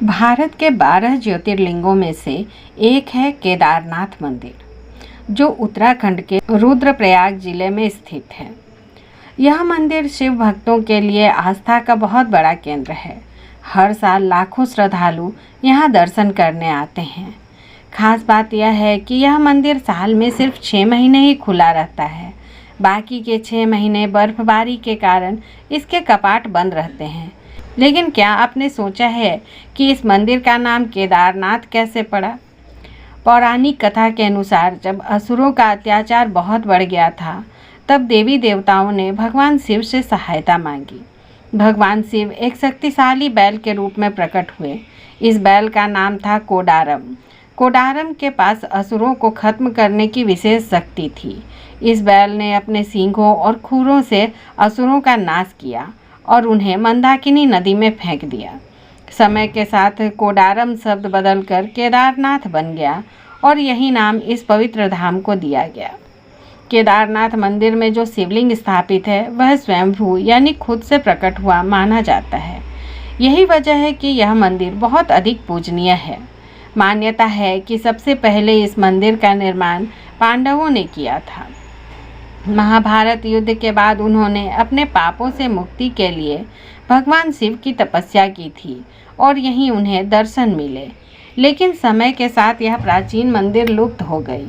भारत के 12 ज्योतिर्लिंगों में से एक है केदारनाथ मंदिर, जो उत्तराखंड के रुद्रप्रयाग जिले में स्थित है। यह मंदिर शिव भक्तों के लिए आस्था का बहुत बड़ा केंद्र है। हर साल लाखों श्रद्धालु यहाँ दर्शन करने आते हैं। खास बात यह है कि यह मंदिर साल में सिर्फ 6 महीने ही खुला रहता है। बाकी के 6 महीने बर्फबारी के कारण इसके कपाट बंद रहते हैं। लेकिन क्या आपने सोचा है कि इस मंदिर का नाम केदारनाथ कैसे पड़ा? पौराणिक कथा के अनुसार जब असुरों का अत्याचार बहुत बढ़ गया था, तब देवी देवताओं ने भगवान शिव से सहायता मांगी। भगवान शिव एक शक्तिशाली बैल के रूप में प्रकट हुए। इस बैल का नाम था कोडारम। कोडारम के पास असुरों को खत्म करने की विशेष शक्ति थी। इस बैल ने अपने सींगों और खुरों से असुरों का नाश किया और उन्हें मंदाकिनी नदी में फेंक दिया। समय के साथ कोडारम शब्द बदलकर केदारनाथ बन गया और यही नाम इस पवित्र धाम को दिया गया। केदारनाथ मंदिर में जो शिवलिंग स्थापित है वह स्वयंभू यानी खुद से प्रकट हुआ माना जाता है। यही वजह है कि यह मंदिर बहुत अधिक पूजनीय है। मान्यता है कि सबसे पहले इस मंदिर का निर्माण पांडवों ने किया था। महाभारत युद्ध के बाद उन्होंने अपने पापों से मुक्ति के लिए भगवान शिव की तपस्या की थी और यहीं उन्हें दर्शन मिले। लेकिन समय के साथ यह प्राचीन मंदिर लुप्त हो गई।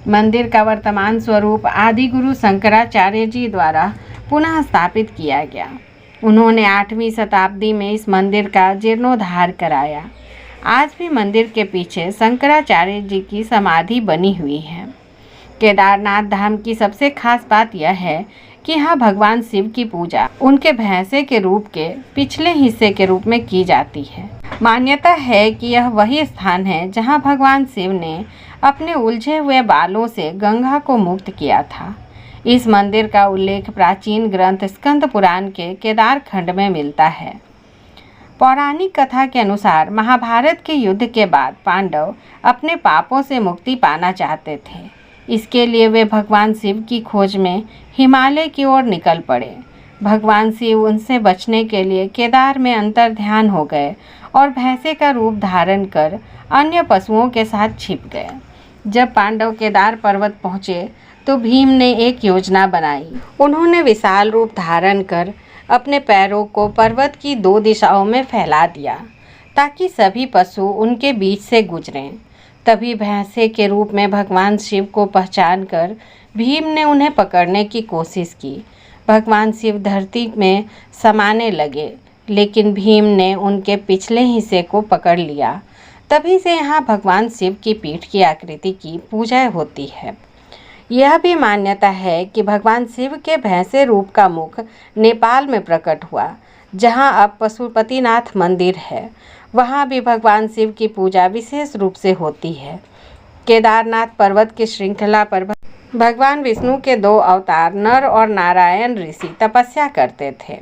मंदिर का वर्तमान स्वरूप आदि गुरु शंकराचार्य जी द्वारा पुनः स्थापित किया गया। उन्होंने 8वीं शताब्दी में इस मंदिर का जीर्णोद्धार कराया। आज भी मंदिर के पीछे शंकराचार्य जी की समाधि बनी हुई है। केदारनाथ धाम की सबसे खास बात यह है कि यहाँ भगवान शिव की पूजा उनके भैंसे के रूप के पिछले हिस्से के रूप में की जाती है। मान्यता है कि यह वही स्थान है जहाँ भगवान शिव ने अपने उलझे हुए बालों से गंगा को मुक्त किया था। इस मंदिर का उल्लेख प्राचीन ग्रंथ स्कंद पुराण के केदार खंड में मिलता है। पौराणिक कथा के अनुसार महाभारत के युद्ध के बाद पांडव अपने पापों से मुक्ति पाना चाहते थे। इसके लिए वे भगवान शिव की खोज में हिमालय की ओर निकल पड़े। भगवान शिव उनसे बचने के लिए केदार में अंतर ध्यान हो गए और भैंसे का रूप धारण कर अन्य पशुओं के साथ छिप गए। जब पांडव केदार पर्वत पहुँचे तो भीम ने एक योजना बनाई। उन्होंने विशाल रूप धारण कर अपने पैरों को पर्वत की 2 दिशाओं में फैला दिया ताकि सभी पशु उनके बीच से गुजरें। तभी भैंसे के रूप में भगवान शिव को पहचान कर भीम ने उन्हें पकड़ने की कोशिश की। भगवान शिव धरती में समाने लगे, लेकिन भीम ने उनके पिछले हिस्से को पकड़ लिया। तभी से यहाँ भगवान शिव की पीठ की आकृति की पूजा होती है। यह भी मान्यता है कि भगवान शिव के भैंसे रूप का मुख नेपाल में प्रकट हुआ, जहाँ अब पशुपतिनाथ मंदिर है। वहाँ भी भगवान शिव की पूजा विशेष रूप से होती है। केदारनाथ पर्वत की श्रृंखला पर भगवान विष्णु के 2 अवतार नर और नारायण ऋषि तपस्या करते थे।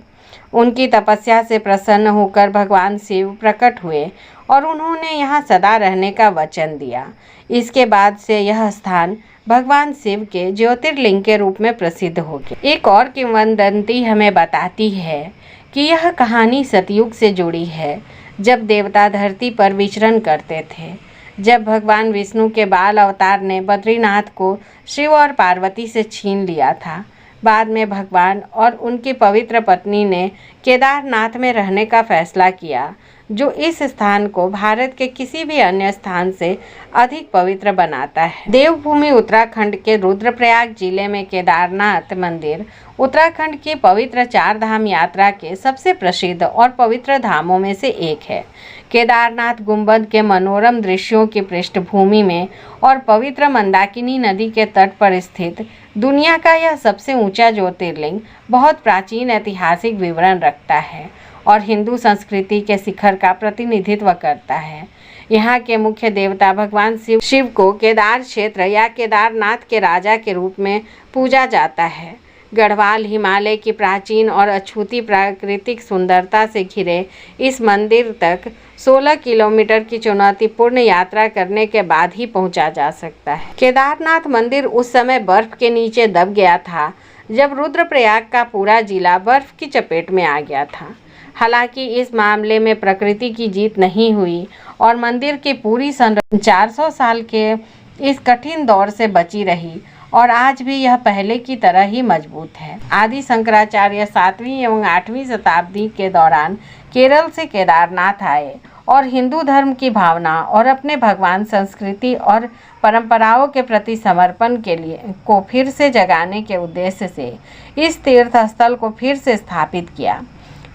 उनकी तपस्या से प्रसन्न होकर भगवान शिव प्रकट हुए और उन्होंने यहाँ सदा रहने का वचन दिया। इसके बाद से यह स्थान भगवान शिव के ज्योतिर्लिंग के रूप में प्रसिद्ध हो गया। एक और किंवदंती हमें बताती है कि यह कहानी सतयुग से जुड़ी है, जब देवता धरती पर विचरण करते थे। जब भगवान विष्णु के बाल अवतार ने बद्रीनाथ को शिव और पार्वती से छीन लिया था, बाद में भगवान और उनकी पवित्र पत्नी ने केदारनाथ में रहने का फैसला किया, जो इस स्थान को भारत के किसी भी अन्य स्थान से अधिक पवित्र बनाता है। देवभूमि उत्तराखंड के रुद्रप्रयाग जिले में केदारनाथ मंदिर उत्तराखंड की पवित्र 4 धाम यात्रा के सबसे प्रसिद्ध और पवित्र धामों में से एक है। केदारनाथ गुंबद के मनोरम दृश्यों की पृष्ठभूमि में और पवित्र मंदाकिनी नदी के तट पर स्थित दुनिया का यह सबसे ऊंचा ज्योतिर्लिंग बहुत प्राचीन ऐतिहासिक विवरण रखता है और हिंदू संस्कृति के शिखर का प्रतिनिधित्व करता है। यहाँ के मुख्य देवता भगवान शिव को केदार क्षेत्र या केदारनाथ के राजा के रूप में पूजा जाता है। गढ़वाल हिमालय की प्राचीन और अछूती प्राकृतिक सुंदरता से घिरे इस मंदिर तक 16 किलोमीटर की चुनौतीपूर्ण यात्रा करने के बाद ही पहुंचा जा सकता है। केदारनाथ मंदिर उस समय बर्फ के नीचे दब गया था, जब रुद्रप्रयाग का पूरा जिला बर्फ की चपेट में आ गया था। हालांकि इस मामले में प्रकृति की जीत नहीं हुई और मंदिर की पूरी संरचना 400 साल के इस कठिन दौर से बची रही और आज भी यह पहले की तरह ही मजबूत है। आदि शंकराचार्य 7वीं एवं 8वीं शताब्दी के दौरान केरल से केदारनाथ आए और हिंदू धर्म की भावना और अपने भगवान, संस्कृति और परंपराओं के प्रति समर्पण के लिए को फिर से जगाने के उद्देश्य से इस तीर्थ स्थल को फिर से स्थापित किया।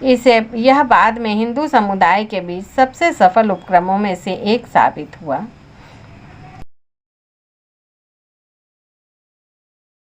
यह बाद में हिंदू समुदाय के बीच सबसे सफल उपक्रमों में से एक साबित हुआ।